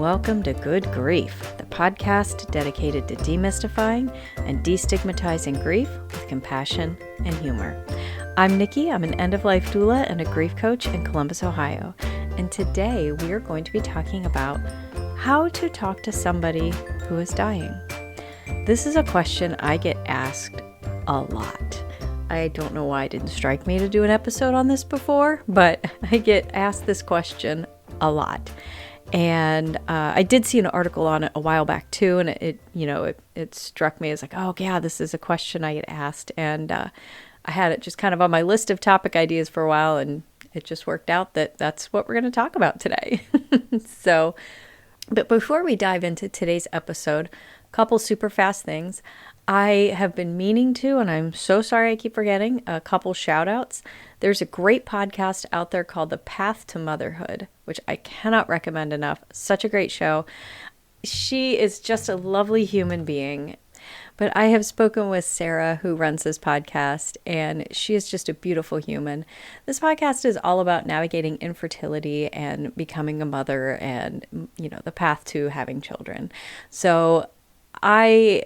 welcome to Good Grief, the podcast dedicated to demystifying and destigmatizing grief with compassion and humor. I'm Nikki. I'm an end-of-life doula and a grief coach in Columbus, Ohio. And today we are going to be talking about how to talk to somebody who is dying. This is a question I get asked a lot. I don't know why it didn't strike me to do an episode on this before, but I get asked this question a lot. And I did see an article on it a while back too, and it struck me as like, oh yeah, this is a question I get asked. And I had it just kind of on my list of topic ideas for a while, and it just worked out that that's what we're going to talk about today. But before we dive into today's episode, a couple super fast things. I have been meaning to, and I'm so sorry I keep forgetting, a couple shout outs. There's a great podcast out there called The Path to Motherhood, which I cannot recommend enough. Such a great show. She is just a lovely human being. But I have spoken with Sarah, who runs this podcast, and she is just a beautiful human. This podcast is all about navigating infertility and becoming a mother and, the path to having children. So I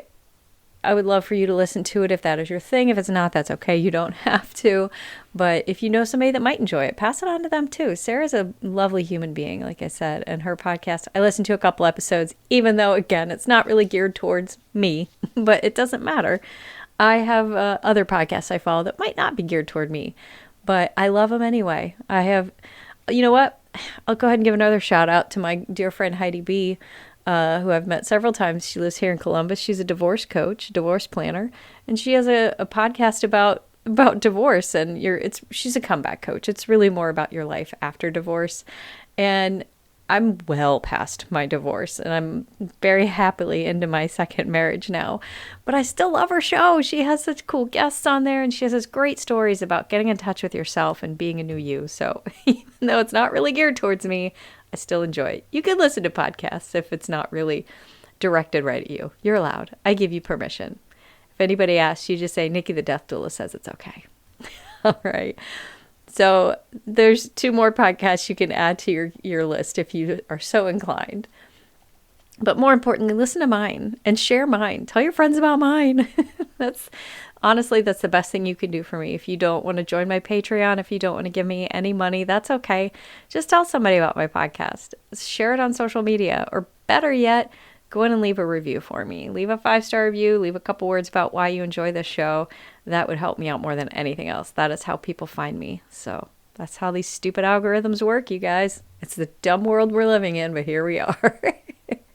would love for you to listen to it if that is your thing. If it's not, that's okay. You don't have to. But if you know somebody that might enjoy it, pass it on to them too. Sarah's a lovely human being, like I said, and her podcast, I listened to a couple episodes, even though, again, it's not really geared towards me, but it doesn't matter. I have other podcasts I follow that might not be geared toward me, but I love them anyway. You know what? I'll go ahead and give another shout out to my dear friend Heidi B., who I've met several times. She lives here in Columbus. She's a divorce coach, divorce planner, and she has a podcast about divorce. And she's a comeback coach. It's really more about your life after divorce. And I'm well past my divorce, and I'm very happily into my second marriage now. But I still love her show. She has such cool guests on there, and she has such great stories about getting in touch with yourself and being a new you. So even though it's not really geared towards me, I still enjoy it. You can listen to podcasts if it's not really directed right at you. You're allowed. I give you permission. If anybody asks, you just say, Nikki the Death Doula says it's okay. All right. So there's 2 more podcasts you can add to your list if you are so inclined. But more importantly, listen to mine and share mine. Tell your friends about mine. Honestly, that's the best thing you can do for me. If you don't want to join my Patreon, if you don't want to give me any money, that's okay. Just tell somebody about my podcast. Share it on social media, or better yet, go in and leave a review for me. Leave a 5-star review. Leave a couple words about why you enjoy this show. That would help me out more than anything else. That is how people find me. So that's how these stupid algorithms work, you guys. It's the dumb world we're living in, but here we are.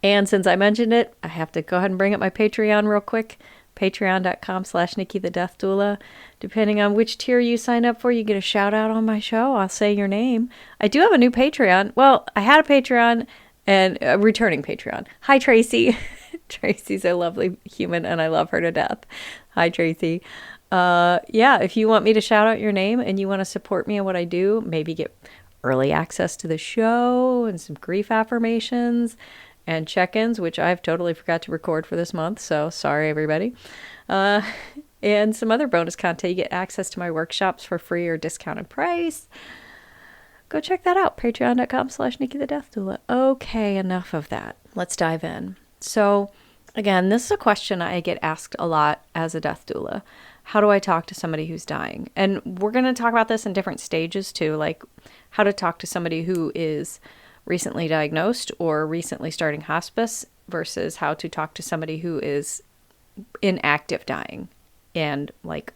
And since I mentioned it, I have to go ahead and bring up my Patreon real quick. Patreon.com/Nikki the Death Doula. Depending on which tier you sign up for, you get a shout out on my show. I'll say your name. I do have a new Patreon. Well, I had a Patreon and a returning Patreon. Hi, Tracy. Tracy's a lovely human and I love her to death. Hi, Tracy. If you want me to shout out your name and you want to support me in what I do, maybe get early access to the show and some grief affirmations and check-ins, which I've totally forgot to record for this month, so sorry everybody. And some other bonus content. You get access to my workshops for free or discounted price. Go check that out, patreon.com/Nikki the Death Doula. Okay, enough of that. Let's dive in. So again, this is a question I get asked a lot as a death doula. How do I talk to somebody who's dying? And we're going to talk about this in different stages too, like how to talk to somebody who is recently diagnosed or recently starting hospice versus how to talk to somebody who is in active dying and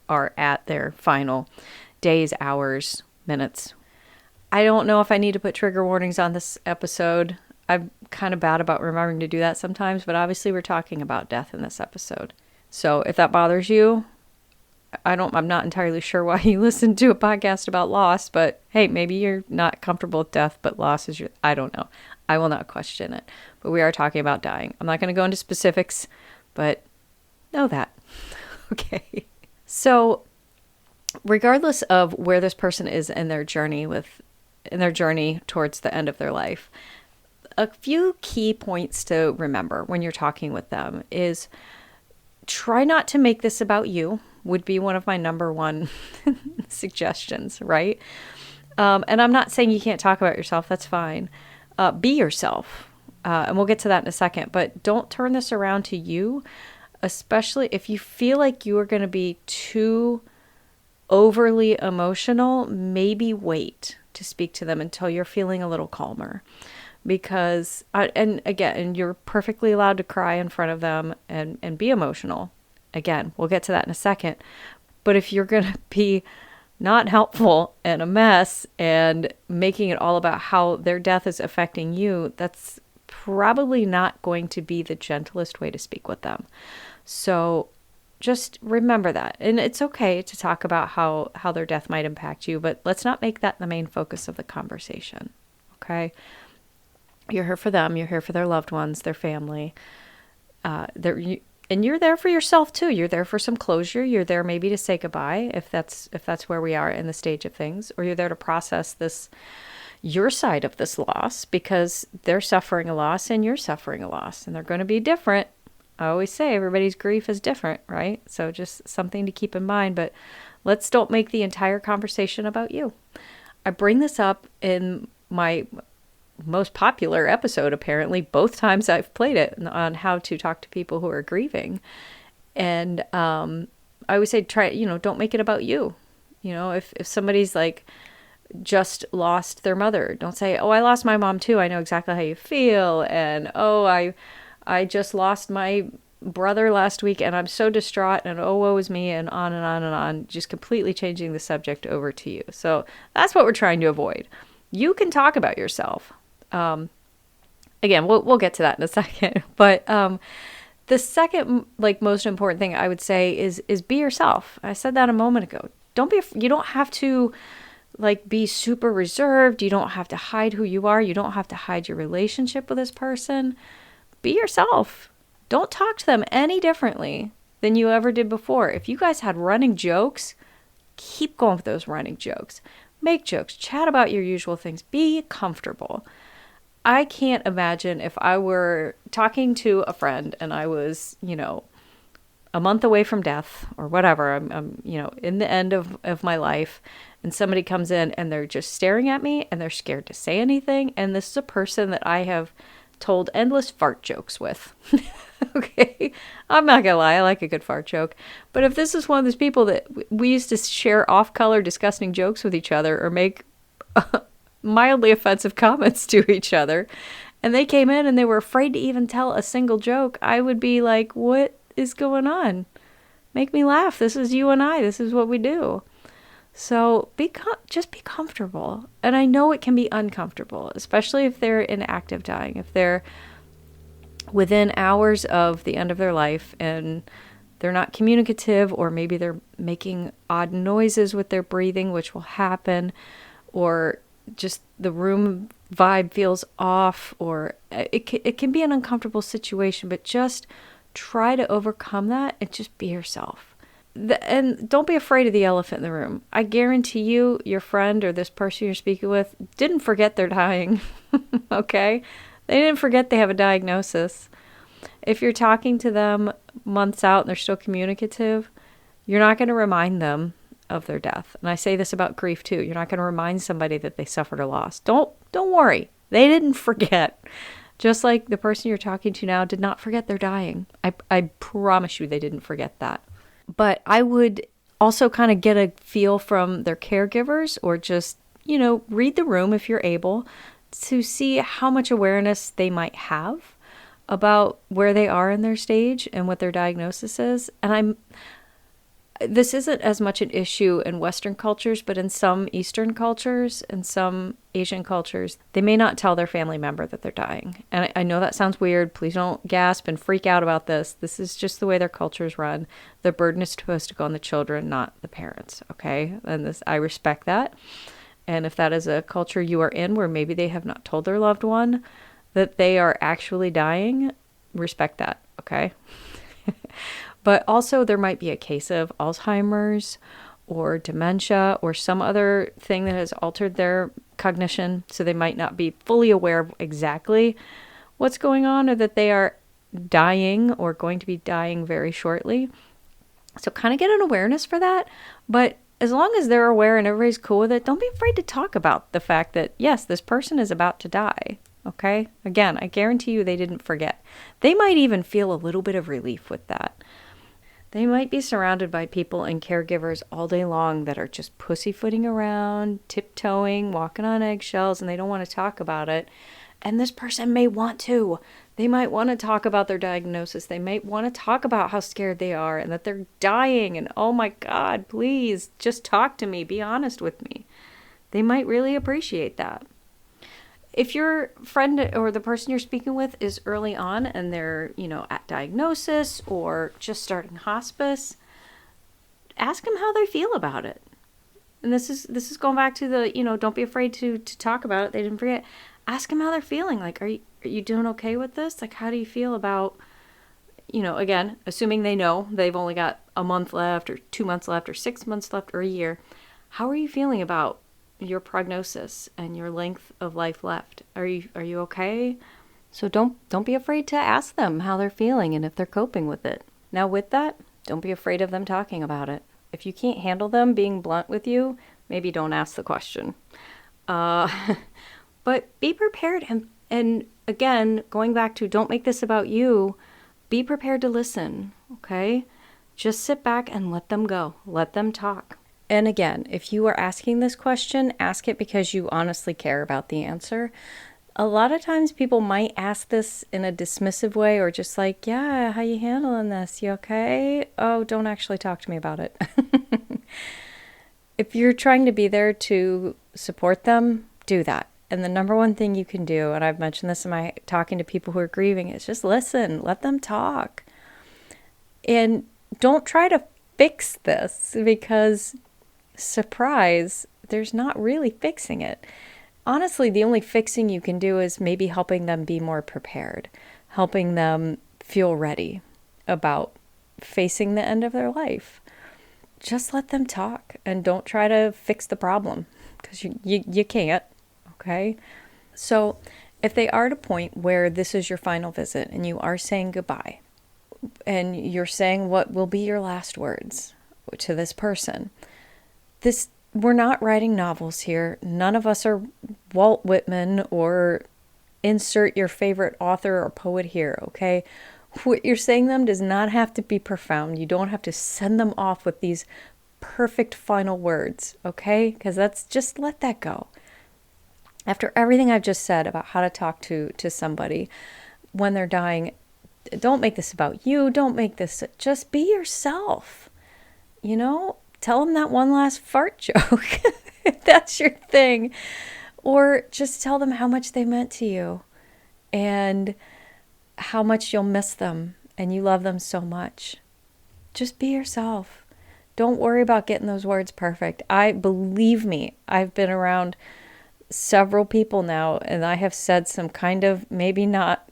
are at their final days, hours, minutes. I don't know if I need to put trigger warnings on this episode. I'm kind of bad about remembering to do that sometimes, but obviously we're talking about death in this episode. So if that bothers you, I'm not entirely sure why you listen to a podcast about loss, but hey, maybe you're not comfortable with death, but loss is I don't know. I will not question it, but we are talking about dying. I'm not going to go into specifics, but know that. Okay. So regardless of where this person is in their journey towards the end of their life, a few key points to remember when you're talking with them is try not to make this about you. Would be one of my number one suggestions, right? And I'm not saying you can't talk about yourself. That's fine. Be yourself. And we'll get to that in a second, but don't turn this around to you, especially if you feel like you are going to be too overly emotional. Maybe wait to speak to them until you're feeling a little calmer. Because, and again, you're perfectly allowed to cry in front of them and be emotional. Again, we'll get to that in a second. But if you're going to be not helpful and a mess and making it all about how their death is affecting you, that's probably not going to be the gentlest way to speak with them. So just remember that. And it's okay to talk about how their death might impact you, but let's not make that the main focus of the conversation. Okay? You're here for them. You're here for their loved ones, their family. And you're there for yourself too. You're there for some closure. You're there maybe to say goodbye if that's where we are in the stage of things, or you're there to process your side of this loss, because they're suffering a loss and you're suffering a loss, and they're going to be different. I always say everybody's grief is different, right? So just something to keep in mind. But let's don't make the entire conversation about you. I bring this up in my most popular episode, apparently, both times I've played it, on how to talk to people who are grieving. And I always say, don't make it about you. If somebody's like just lost their mother, don't say, oh, I lost my mom too, I know exactly how you feel. And oh, I just lost my brother last week and I'm so distraught, and oh, woe is me, and on and on and on, just completely changing the subject over to you. So that's what we're trying to avoid. You can talk about yourself. Again, we'll get to that in a second. But the second, most important thing I would say is be yourself. I said that a moment ago. You don't have to be super reserved. You don't have to hide who you are. You don't have to hide your relationship with this person. Be yourself. Don't talk to them any differently than you ever did before. If you guys had running jokes, keep going with those running jokes. Make jokes. Chat about your usual things. Be comfortable. I can't imagine if I were talking to a friend and I was, a month away from death or whatever. I'm in the end of my life, and somebody comes in and they're just staring at me and they're scared to say anything. And this is a person that I have told endless fart jokes with. Okay. I'm not gonna lie. I like a good fart joke. But if this is one of those people that we used to share off-color disgusting jokes with each other, or make mildly offensive comments to each other, and they came in and they were afraid to even tell a single joke, I would be like, what is going on? Make me laugh. This is you and I. This is what we do. So just be comfortable. And I know it can be uncomfortable, especially if they're in active dying, if they're within hours of the end of their life and they're not communicative, or maybe they're making odd noises with their breathing, which will happen, or just the room vibe feels off, or it can be an uncomfortable situation, but just try to overcome that and just be yourself. And don't be afraid of the elephant in the room. I guarantee you, your friend or this person you're speaking with didn't forget they're dying. Okay? They didn't forget they have a diagnosis. If you're talking to them months out and they're still communicative, you're not going to remind them of their death. And I say this about grief too. You're not going to remind somebody that they suffered a loss. Don't worry. They didn't forget. Just like the person you're talking to now did not forget they're dying. I promise you they didn't forget that. But I would also kind of get a feel from their caregivers, or just, read the room if you're able, to see how much awareness they might have about where they are in their stage and what their diagnosis is. And this isn't as much an issue in Western cultures, but in some Eastern cultures and some Asian cultures, they may not tell their family member that they're dying. And I know that sounds weird. Please don't gasp and freak out about this. This is just the way their cultures run. The burden is supposed to go on the children, not the parents. Okay? And I respect that. And if that is a culture you are in where maybe they have not told their loved one that they are actually dying, respect that. Okay? But also there might be a case of Alzheimer's or dementia or some other thing that has altered their cognition, so they might not be fully aware of exactly what's going on, or that they are dying or going to be dying very shortly. So kind of get an awareness for that. But as long as they're aware and everybody's cool with it, don't be afraid to talk about the fact that, yes, this person is about to die. Okay? Again, I guarantee you they didn't forget. They might even feel a little bit of relief with that. They might be surrounded by people and caregivers all day long that are just pussyfooting around, tiptoeing, walking on eggshells, and they don't want to talk about it. And this person may want to. They might want to talk about their diagnosis. They might want to talk about how scared they are and that they're dying. And oh my God, please just talk to me. Be honest with me. They might really appreciate that. If your friend or the person you're speaking with is early on and they're, at diagnosis or just starting hospice, ask them how they feel about it. And this is going back to the, don't be afraid to talk about it. They didn't forget. Ask them how they're feeling. Like, are you doing okay with this? Like, how do you feel about, again, assuming they know they've only got a month left or 2 months left or 6 months left or a year. How are you feeling about your prognosis and your length of life left? Are you okay? So don't be afraid to ask them how they're feeling and if they're coping with it. Now with that, don't be afraid of them talking about it. If you can't handle them being blunt with you, maybe don't ask the question. But be prepared and again, going back to don't make this about you, be prepared to listen, okay? Just sit back and let them go. Let them talk. And again, if you are asking this question, ask it because you honestly care about the answer. A lot of times people might ask this in a dismissive way or just like, yeah, how you handling this? You okay? Oh, don't actually talk to me about it. If you're trying to be there to support them, do that. And the number one thing you can do, and I've mentioned this in my talking to people who are grieving, is just listen, let them talk. And don't try to fix this because surprise, there's not really fixing it. Honestly, the only fixing you can do is maybe helping them be more prepared, helping them feel ready about facing the end of their life. Just let them talk and don't try to fix the problem because you can't, okay? So if they are at a point where this is your final visit and you are saying goodbye and you're saying what will be your last words to this person, we're not writing novels here. None of us are Walt Whitman or insert your favorite author or poet here, okay? What you're saying to them does not have to be profound. You don't have to send them off with these perfect final words, okay? Because just let that go. After everything I've just said about how to talk to somebody when they're dying, don't make this about you. Don't make this, just be yourself, Tell them that one last fart joke, if that's your thing. Or just tell them how much they meant to you and how much you'll miss them and you love them so much. Just be yourself. Don't worry about getting those words perfect. Believe me, I've been around several people now and I have said some kind of maybe not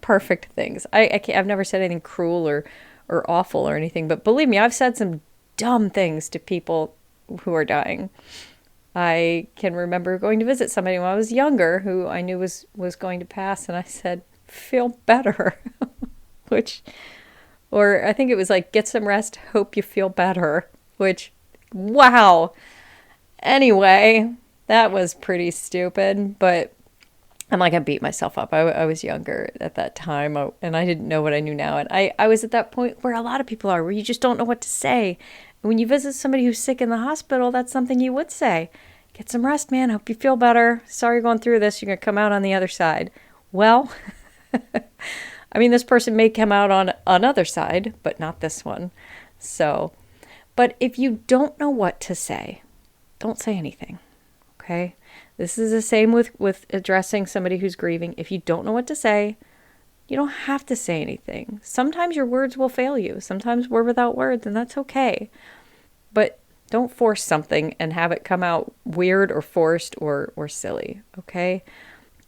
perfect things. I've never said anything cruel or awful or anything, but believe me, I've said some dumb things to people who are dying. I can remember going to visit somebody when I was younger who I knew was going to pass, and I said, feel better. Or I think it was like, get some rest, hope you feel better, wow. Anyway, that was pretty stupid, but I'm like, I beat myself up. I was younger at that time, and I didn't know what I knew now. And I was at that point where a lot of people are, where you just don't know what to say. And when you visit somebody who's sick in the hospital, that's something you would say. Get some rest, man. Hope you feel better. Sorry you're going through this. You're going to come out on the other side. Well, I mean, this person may come out on another side, but not this one. So, but if you don't know what to say, don't say anything. Okay? This is the same with addressing somebody who's grieving. If you don't know what to say, you don't have to say anything. Sometimes your words will fail you. Sometimes we're without words, and that's okay. But don't force something and have it come out weird or forced or silly, okay?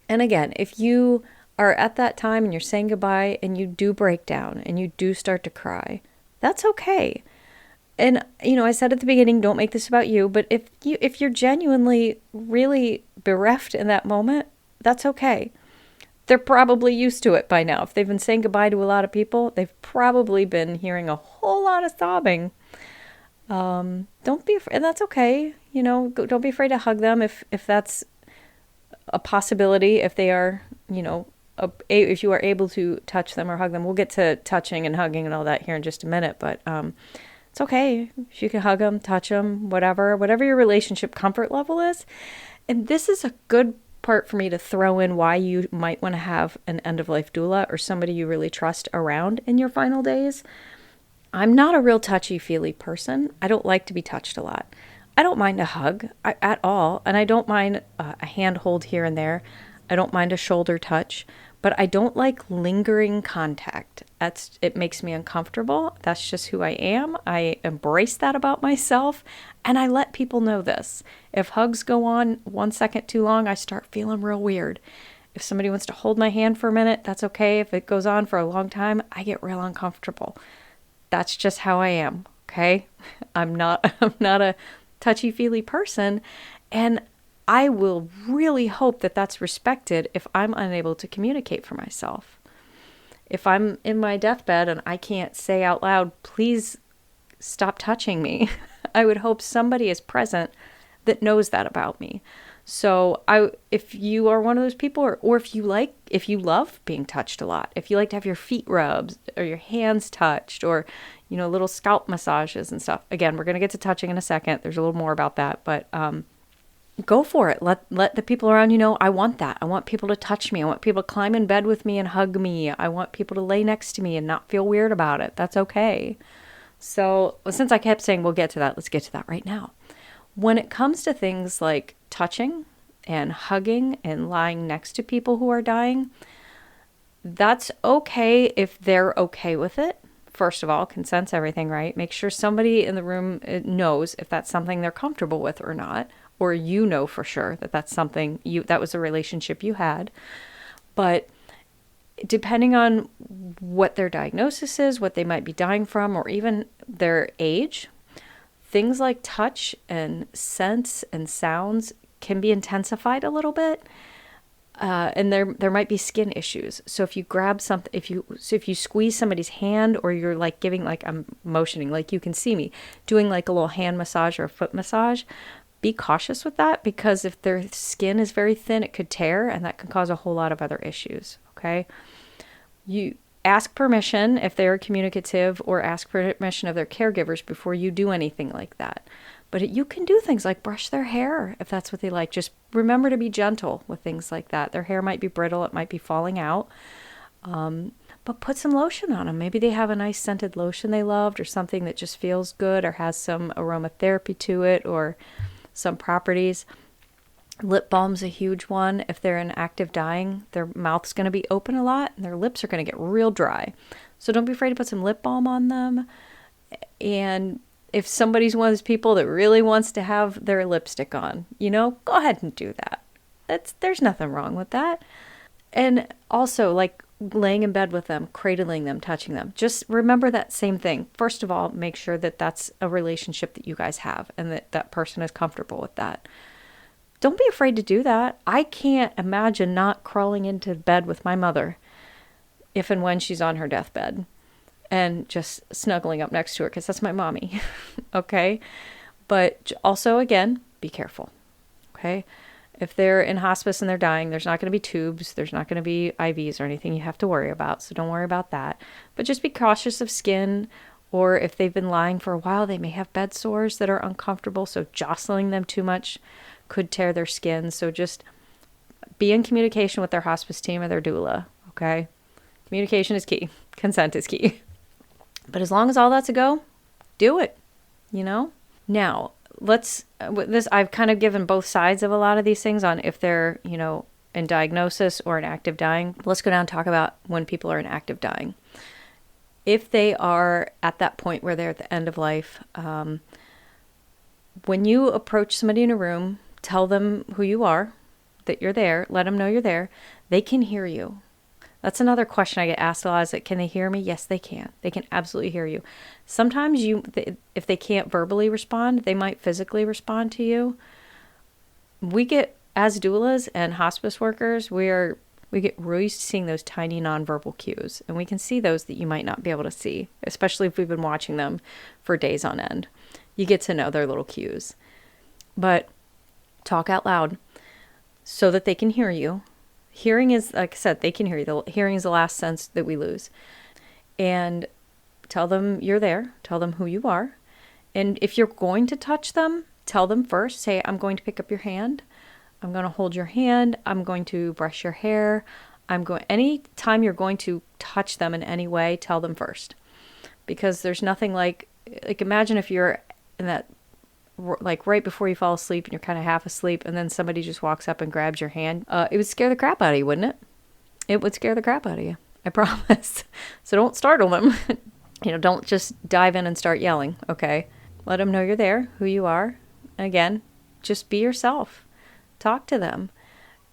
And again, if you are at that time and you're saying goodbye and you do break down and you do start to cry, that's okay. And, I said at the beginning, don't make this about you, but if you're genuinely really bereft in that moment, that's okay. They're probably used to it by now. If they've been saying goodbye to a lot of people, they've probably been hearing a whole lot of sobbing. Don't be afraid, and that's okay. Don't be afraid to hug them if that's a possibility, if they are you know, if you are able to touch them or hug them. We'll get to touching and hugging and all that here in just a minute, but it's okay if you can hug them, touch them, whatever your relationship comfort level is. And this is a good part for me to throw in why you might want to have an end-of-life doula or somebody you really trust around in your final days. I'm not a real touchy-feely person. I don't like to be touched a lot. I don't mind a hug at all, and I don't mind a hand hold here and there. I don't mind a shoulder touch, but I don't like lingering contact. It makes me uncomfortable. That's just who I am. I embrace that about myself, and I let people know this. If hugs go on 1 second too long, I start feeling real weird. If somebody wants to hold my hand for a minute, that's okay. If it goes on for a long time, I get real uncomfortable. That's just how I am, okay? I'm not a touchy-feely person, and I will really hope that that's respected if I'm unable to communicate for myself. If I'm in my deathbed and I can't say out loud, please stop touching me, I would hope somebody is present that knows that about me. So if you are one of those people, or if you love being touched a lot, if you like to have your feet rubbed or your hands touched, or, little scalp massages and stuff. Again, we're going to get to touching in a second. There's a little more about that, but go for it. Let the people around you know, I want that. I want people to touch me. I want people to climb in bed with me and hug me. I want people to lay next to me and not feel weird about it. That's okay. So since I kept saying we'll get to that, let's get to that right now. When it comes to things like touching and hugging and lying next to people who are dying, that's okay if they're okay with it. First of all, consent's everything, right? Make sure somebody in the room knows if that's something they're comfortable with or not, or for sure that that's something that was a relationship you had. But depending on what their diagnosis is, what they might be dying from, or even their age, things like touch and scents and sounds can be intensified a little bit. And there might be skin issues. So if you grab something, if you squeeze somebody's hand, or you're like giving, like I'm motioning, like you can see me doing like a little hand massage or a foot massage, be cautious with that, because if their skin is very thin, it could tear, and that can cause a whole lot of other issues. Okay. You ask permission if they are communicative, or ask permission of their caregivers before you do anything like that. But you can do things like brush their hair if that's what they like. Just remember to be gentle with things like that. Their hair might be brittle. It might be falling out. But put some lotion on them. Maybe they have a nice scented lotion they loved, or something that just feels good or has some aromatherapy to it, or some properties. Lip balm's a huge one. If they're in active dying, their mouth's going to be open a lot and their lips are going to get real dry. So don't be afraid to put some lip balm on them. And if somebody's one of those people that really wants to have their lipstick on, go ahead and do that. There's nothing wrong with that. And also, like, laying in bed with them, cradling them, touching them. Just remember that same thing. First of all, make sure that that's a relationship that you guys have, and that person is comfortable with that. Don't be afraid to do that. I can't imagine not crawling into bed with my mother if and when she's on her deathbed, and just snuggling up next to her, because that's my mommy. Okay? But also, again, be careful. Okay? If they're in hospice and they're dying, there's not going to be tubes. There's not going to be IVs or anything you have to worry about. So don't worry about that. But just be cautious of skin, or if they've been lying for a while, they may have bed sores that are uncomfortable. So jostling them too much could tear their skin. So just be in communication with their hospice team or their doula. Okay? Communication is key. Consent is key. But as long as all that's a go, do it. Now, I've kind of given both sides of a lot of these things on if they're, in diagnosis or in active dying. Let's go down and talk about when people are in active dying. If they are at that point where they're at the end of life, when you approach somebody in a room, tell them who you are, that you're there, let them know you're there. They can hear you. That's another question I get asked a lot, is that, can they hear me? Yes, they can. They can absolutely hear you. Sometimes if they can't verbally respond, they might physically respond to you. We get, as doulas and hospice workers, we get really used to seeing those tiny nonverbal cues, and we can see those that you might not be able to see, especially if we've been watching them for days on end. You get to know their little cues. But talk out loud so that they can hear you. Hearing is, like I said, they can hear you. Hearing is the last sense that we lose. And tell them you're there. Tell them who you are. And if you're going to touch them, tell them first. Say, I'm going to pick up your hand. I'm going to hold your hand. I'm going to brush your hair. Any time you're going to touch them in any way, tell them first. Because there's nothing like imagine if you're in that, like right before you fall asleep and you're kind of half asleep and then somebody just walks up and grabs your hand. It would scare the crap out of you, wouldn't it? It would scare the crap out of you. I promise. So don't startle them. Don't just dive in and start yelling, okay? Let them know you're there, who you are. Again, just be yourself. Talk to them.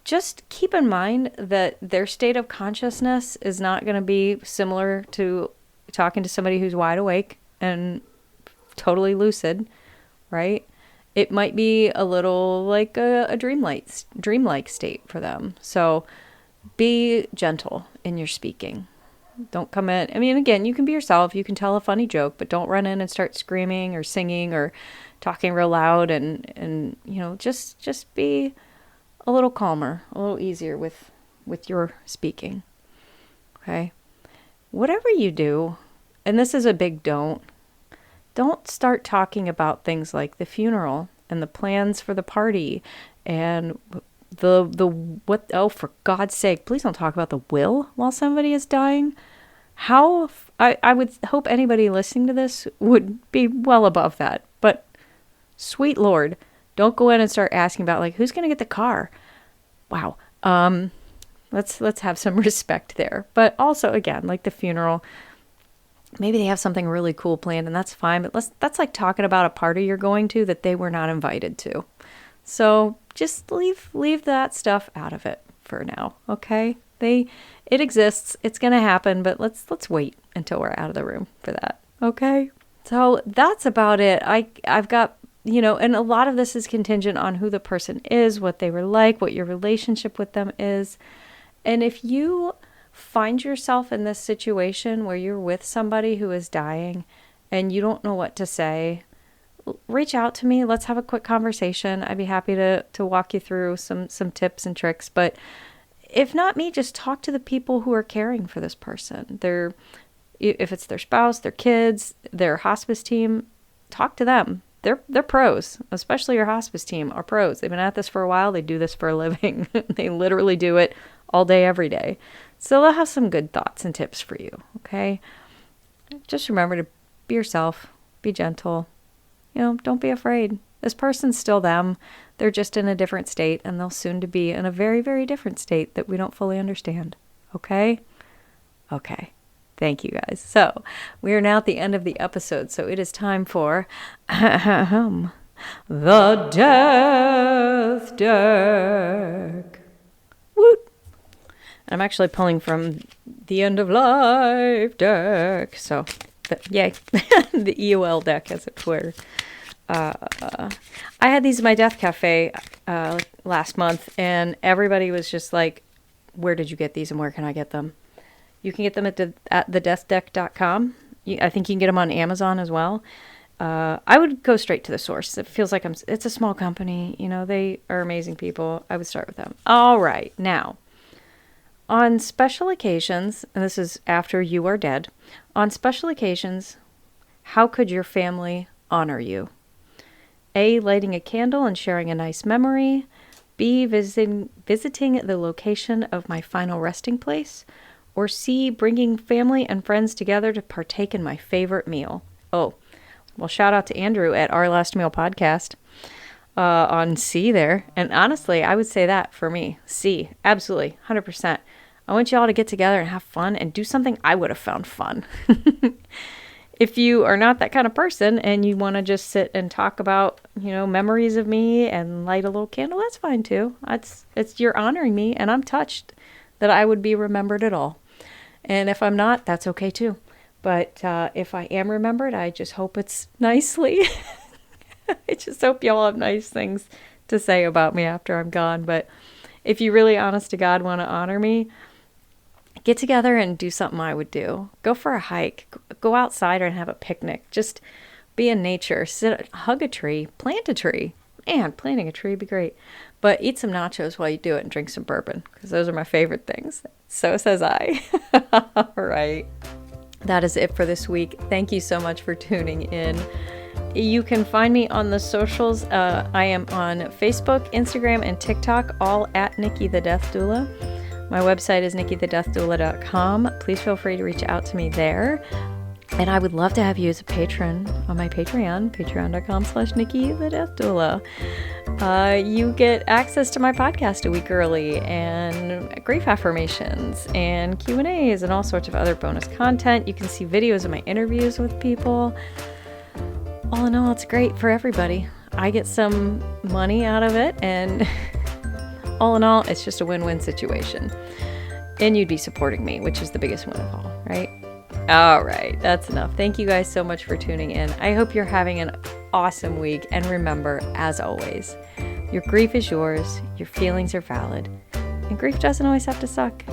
Just keep in mind that their state of consciousness is not going to be similar to talking to somebody who's wide awake and totally lucid, right? It might be a little like a dreamlike state for them. So be gentle in your speaking. Don't come in. I mean, again, you can be yourself. You can tell a funny joke, but don't run in and start screaming or singing or talking real loud and just be a little calmer, a little easier with your speaking. Okay? Whatever you do, and this is a big don't start talking about things like the funeral and the plans for the party and for God's sake, please don't talk about the will while somebody is dying. I would hope anybody listening to this would be well above that. But sweet Lord, don't go in and start asking about like, who's going to get the car? Wow. Let's have some respect there. But also again, like the funeral, maybe they have something really cool planned and that's fine. But that's like talking about a party you're going to that they were not invited to. So just leave that stuff out of it for now, okay? It exists, it's gonna happen, but let's wait until we're out of the room for that, okay? So that's about it. I've got, and a lot of this is contingent on who the person is, what they were like, what your relationship with them is. And if you find yourself in this situation where you're with somebody who is dying and you don't know what to say, reach out to me. Let's have a quick conversation. I'd be happy to walk you through some tips and tricks. But if not me, just talk to the people who are caring for this person. If it's their spouse, their kids, their hospice team, talk to them. They're pros, especially your hospice team are pros. They've been at this for a while. They do this for a living. They literally do it all day, every day. So they'll have some good thoughts and tips for you. Okay. Just remember to be yourself, be gentle. Don't be afraid. This person's still them. They're just in a different state, and they'll soon to be in a very, very different state that we don't fully understand. Okay? Okay. Thank you, guys. So we are now at the end of the episode, so it is time for the Death Deck. Woot! I'm actually pulling from the End of Life deck, so yay. The EOL deck, as it were. I had these at my Death Cafe last month, and everybody was just like, where did you get these and where can I get them? You can get them at thedeathdeck.com. I think you can get them on Amazon as well. I would go straight to the source. It feels like it's a small company. They are amazing people. I would start with them. All right. Now, on special occasions, and this is after you are dead, on special occasions, how could your family honor you? A, lighting a candle and sharing a nice memory. B, visiting the location of my final resting place. Or C, bringing family and friends together to partake in my favorite meal. Oh, well, shout out to Andrew at Our Last Meal Podcast on C there. And honestly, I would say that for me. C, absolutely, 100%. I want you all to get together and have fun and do something I would have found fun. If you are not that kind of person and you want to just sit and talk about, memories of me and light a little candle, that's fine too. You're honoring me, and I'm touched that I would be remembered at all. And if I'm not, that's okay too. But if I am remembered, I just hope it's nicely. I just hope y'all have nice things to say about me after I'm gone. But if you really, honest to God, want to honor me, get together and do something I would do. Go for a hike. Go outside and have a picnic. Just be in nature. Hug a tree. Plant a tree. And planting a tree would be great. But eat some nachos while you do it and drink some bourbon, because those are my favorite things. So says I. All right. That is it for this week. Thank you so much for tuning in. You can find me on the socials. I am on Facebook, Instagram, and TikTok, all at Nikki the Death Doula. My website is nikkithedeathdoula.com. Please feel free to reach out to me there. And I would love to have you as a patron on my Patreon, patreon.com/Nikki the Death Doula. You get access to my podcast a week early, and grief affirmations and Q&As and all sorts of other bonus content. You can see videos of my interviews with people. All in all, it's great for everybody. I get some money out of it, and all in all, it's just a win-win situation. And you'd be supporting me, which is the biggest win of all, right? All right, that's enough. Thank you guys so much for tuning in. I hope you're having an awesome week. And remember, as always, your grief is yours, your feelings are valid, and grief doesn't always have to suck.